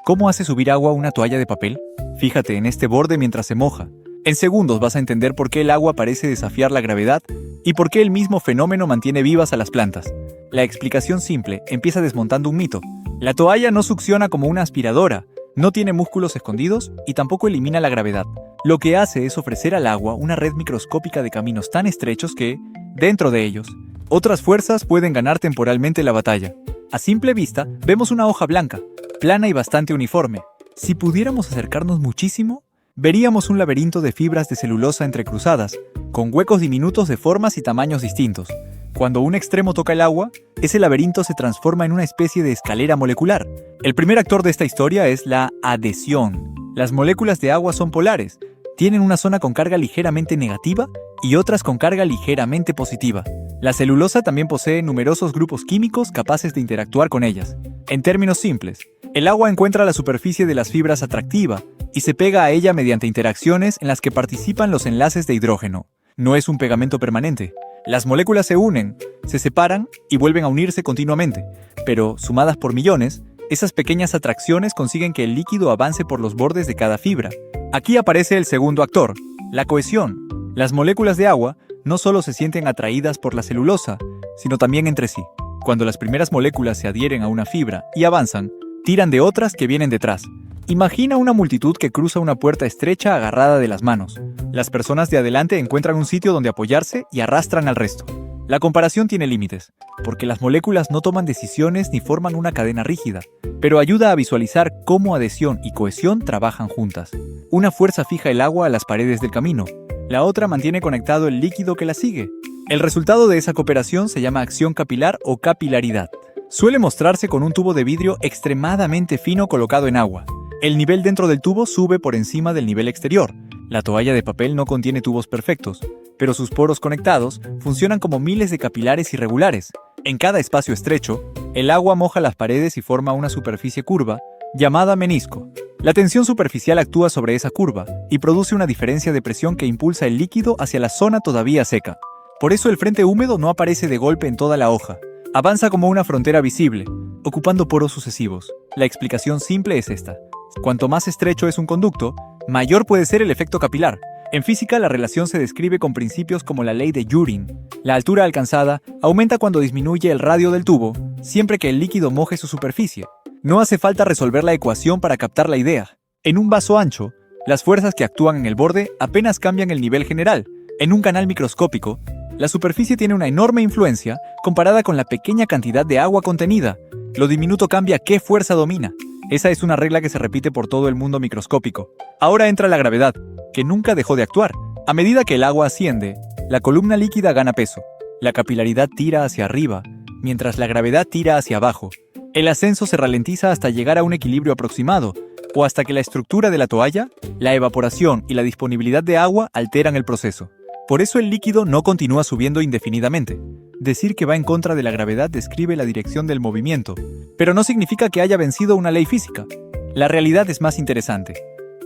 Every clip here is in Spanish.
¿Cómo hace subir agua una toalla de papel? Fíjate en este borde mientras se moja. En segundos vas a entender por qué el agua parece desafiar la gravedad y por qué el mismo fenómeno mantiene vivas a las plantas. La explicación simple empieza desmontando un mito. La toalla no succiona como una aspiradora, no tiene músculos escondidos y tampoco elimina la gravedad. Lo que hace es ofrecer al agua una red microscópica de caminos tan estrechos que, dentro de ellos, otras fuerzas pueden ganar temporalmente la batalla. A simple vista, vemos una hoja blanca, plana y bastante uniforme. Si pudiéramos acercarnos muchísimo, veríamos un laberinto de fibras de celulosa entrecruzadas, con huecos diminutos de formas y tamaños distintos. Cuando un extremo toca el agua, ese laberinto se transforma en una especie de escalera molecular. El primer actor de esta historia es la adhesión. Las moléculas de agua son polares, tienen una zona con carga ligeramente negativa y otras con carga ligeramente positiva. La celulosa también posee numerosos grupos químicos capaces de interactuar con ellas. En términos simples, el agua encuentra la superficie de las fibras atractiva y se pega a ella mediante interacciones en las que participan los enlaces de hidrógeno. No es un pegamento permanente. Las moléculas se unen, se separan y vuelven a unirse continuamente, pero, sumadas por millones, esas pequeñas atracciones consiguen que el líquido avance por los bordes de cada fibra. Aquí aparece el segundo actor, la cohesión. Las moléculas de agua no solo se sienten atraídas por la celulosa, sino también entre sí. Cuando las primeras moléculas se adhieren a una fibra y avanzan, tiran de otras que vienen detrás. Imagina una multitud que cruza una puerta estrecha agarrada de las manos. Las personas de adelante encuentran un sitio donde apoyarse y arrastran al resto. La comparación tiene límites, porque las moléculas no toman decisiones ni forman una cadena rígida, pero ayuda a visualizar cómo adhesión y cohesión trabajan juntas. Una fuerza fija el agua a las paredes del camino, la otra mantiene conectado el líquido que la sigue. El resultado de esa cooperación se llama acción capilar o capilaridad. Suele mostrarse con un tubo de vidrio extremadamente fino colocado en agua. El nivel dentro del tubo sube por encima del nivel exterior. La toalla de papel no contiene tubos perfectos, pero sus poros conectados funcionan como miles de capilares irregulares. En cada espacio estrecho, el agua moja las paredes y forma una superficie curva, llamada menisco. La tensión superficial actúa sobre esa curva y produce una diferencia de presión que impulsa el líquido hacia la zona todavía seca. Por eso el frente húmedo no aparece de golpe en toda la hoja. Avanza como una frontera visible, ocupando poros sucesivos. La explicación simple es esta. Cuanto más estrecho es un conducto, mayor puede ser el efecto capilar. En física, la relación se describe con principios como la ley de Joule. La altura alcanzada aumenta cuando disminuye el radio del tubo, siempre que el líquido moje su superficie. No hace falta resolver la ecuación para captar la idea. En un vaso ancho, las fuerzas que actúan en el borde apenas cambian el nivel general. En un canal microscópico, la superficie tiene una enorme influencia comparada con la pequeña cantidad de agua contenida. Lo diminuto cambia qué fuerza domina. Esa es una regla que se repite por todo el mundo microscópico. Ahora entra la gravedad, que nunca dejó de actuar. A medida que el agua asciende, la columna líquida gana peso. La capilaridad tira hacia arriba, mientras la gravedad tira hacia abajo. El ascenso se ralentiza hasta llegar a un equilibrio aproximado, o hasta que la estructura de la toalla, la evaporación y la disponibilidad de agua alteran el proceso. Por eso el líquido no continúa subiendo indefinidamente. Decir que va en contra de la gravedad describe la dirección del movimiento, pero no significa que haya vencido una ley física. La realidad es más interesante.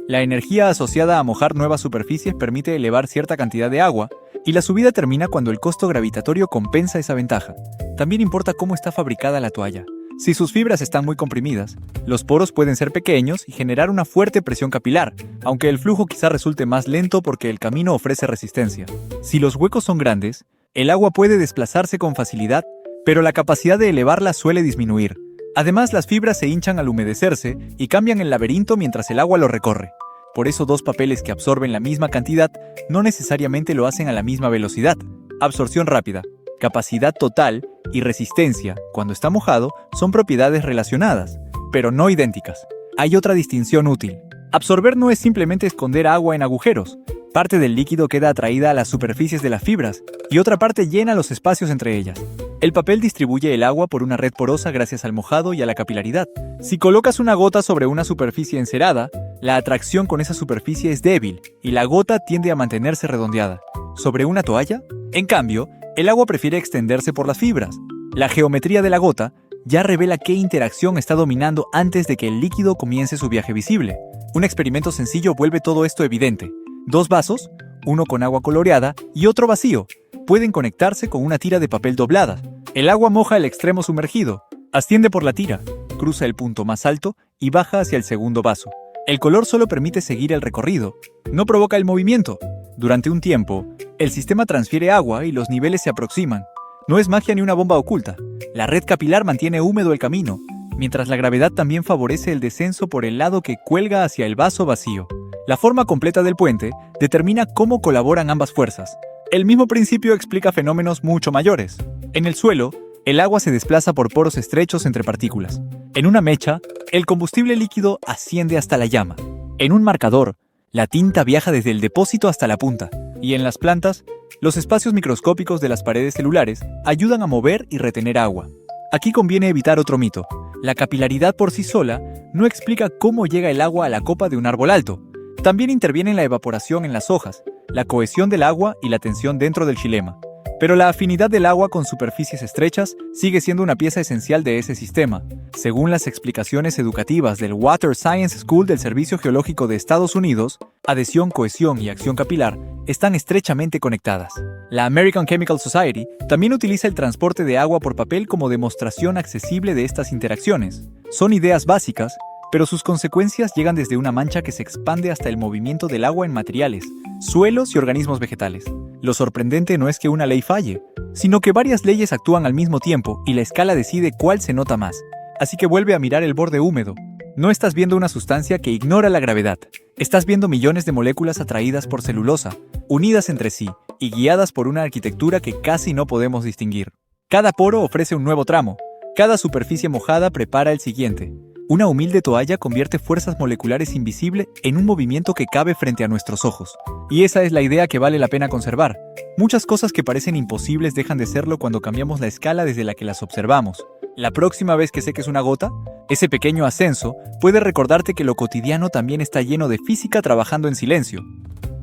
La energía asociada a mojar nuevas superficies permite elevar cierta cantidad de agua, y la subida termina cuando el costo gravitatorio compensa esa ventaja. También importa cómo está fabricada la toalla. Si sus fibras están muy comprimidas, los poros pueden ser pequeños y generar una fuerte presión capilar, aunque el flujo quizá resulte más lento porque el camino ofrece resistencia. Si los huecos son grandes, el agua puede desplazarse con facilidad, pero la capacidad de elevarla suele disminuir. Además, las fibras se hinchan al humedecerse y cambian el laberinto mientras el agua lo recorre. Por eso dos papeles que absorben la misma cantidad no necesariamente lo hacen a la misma velocidad. Absorción rápida, capacidad total y resistencia, cuando está mojado, son propiedades relacionadas, pero no idénticas. Hay otra distinción útil. Absorber no es simplemente esconder agua en agujeros. Parte del líquido queda atraída a las superficies de las fibras y otra parte llena los espacios entre ellas. El papel distribuye el agua por una red porosa gracias al mojado y a la capilaridad. Si colocas una gota sobre una superficie encerada, la atracción con esa superficie es débil y la gota tiende a mantenerse redondeada. Sobre una toalla, en cambio, el agua prefiere extenderse por las fibras. La geometría de la gota ya revela qué interacción está dominando antes de que el líquido comience su viaje visible. Un experimento sencillo vuelve todo esto evidente. Dos vasos, uno con agua coloreada y otro vacío, pueden conectarse con una tira de papel doblada. El agua moja el extremo sumergido, asciende por la tira, cruza el punto más alto y baja hacia el segundo vaso. El color solo permite seguir el recorrido, no provoca el movimiento. Durante un tiempo, el sistema transfiere agua y los niveles se aproximan. No es magia ni una bomba oculta. La red capilar mantiene húmedo el camino, mientras la gravedad también favorece el descenso por el lado que cuelga hacia el vaso vacío. La forma completa del puente determina cómo colaboran ambas fuerzas. El mismo principio explica fenómenos mucho mayores. En el suelo, el agua se desplaza por poros estrechos entre partículas. En una mecha, el combustible líquido asciende hasta la llama. En un marcador, la tinta viaja desde el depósito hasta la punta. Y en las plantas, los espacios microscópicos de las paredes celulares ayudan a mover y retener agua. Aquí conviene evitar otro mito. La capilaridad por sí sola no explica cómo llega el agua a la copa de un árbol alto. También interviene la evaporación en las hojas, la cohesión del agua y la tensión dentro del xilema. Pero la afinidad del agua con superficies estrechas sigue siendo una pieza esencial de ese sistema. Según las explicaciones educativas del Water Science School del Servicio Geológico de Estados Unidos, adhesión, cohesión y acción capilar están estrechamente conectadas. La American Chemical Society también utiliza el transporte de agua por papel como demostración accesible de estas interacciones. Son ideas básicas, pero sus consecuencias llegan desde una mancha que se expande hasta el movimiento del agua en materiales, suelos y organismos vegetales. Lo sorprendente no es que una ley falle, sino que varias leyes actúan al mismo tiempo y la escala decide cuál se nota más. Así que vuelve a mirar el borde húmedo. No estás viendo una sustancia que ignora la gravedad. Estás viendo millones de moléculas atraídas por celulosa, unidas entre sí y guiadas por una arquitectura que casi no podemos distinguir. Cada poro ofrece un nuevo tramo. Cada superficie mojada prepara el siguiente. Una humilde toalla convierte fuerzas moleculares invisibles en un movimiento que cabe frente a nuestros ojos. Y esa es la idea que vale la pena conservar. Muchas cosas que parecen imposibles dejan de serlo cuando cambiamos la escala desde la que las observamos. La próxima vez que seques una gota, ese pequeño ascenso puede recordarte que lo cotidiano también está lleno de física trabajando en silencio.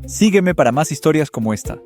Sígueme para más historias como esta.